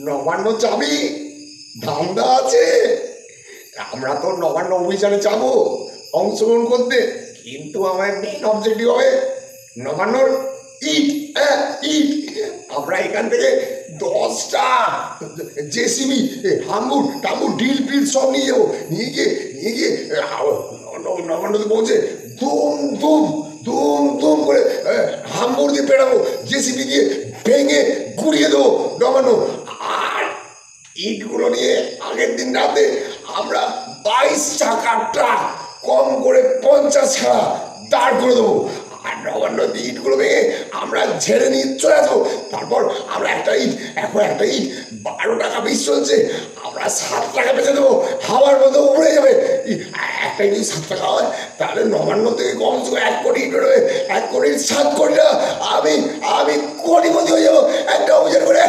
নবান্ন চাবি ধান্দা আছে। আমরা তো নবান্ন অভিযানে যাবো অংশগ্রহণ করতে, কিন্তু আমার মেন অবজেক্টিভ হবে নবান্নর ইট। ইট আমরা এখান থেকে 10টা জেসিবি হাম্বুর টাম্বুর ডিল ফিল সব নিয়ে যাবো। নিয়ে গিয়ে নবান্নতে পৌঁছে দুম দুম দুম দুম করে হাম্বুর দিয়ে পেড়াবো, জেসিবি দিয়ে ভেঙে গুড়িয়ে দেবো নবান্ন। আর ইটগুলো নিয়ে আগের দিন রাতে আমরা 22 চাকার ট্রাক কম করে 50 ছাড়া দাঁড় করে দেবো। আর নবান্ন ইটগুলো ভেঙে আমরা ঝেড়ে নিয়ে চলে আসবো। তারপর আমরা একটা ইট 12 টাকা পিস চলছে, আমরা 7 টাকা বেচে দেবো, হাওয়ার মতো উড়ে যাবে। একটা ইট 7 টাকা হয়, তাহলে নবান্ন থেকে কমসে কম 1 কোটি ইট বেরোবে। 1 কোটি 7 কোটি টাকা, আমি কোটিপতি হয়ে যাবো একটা অভিযান করে।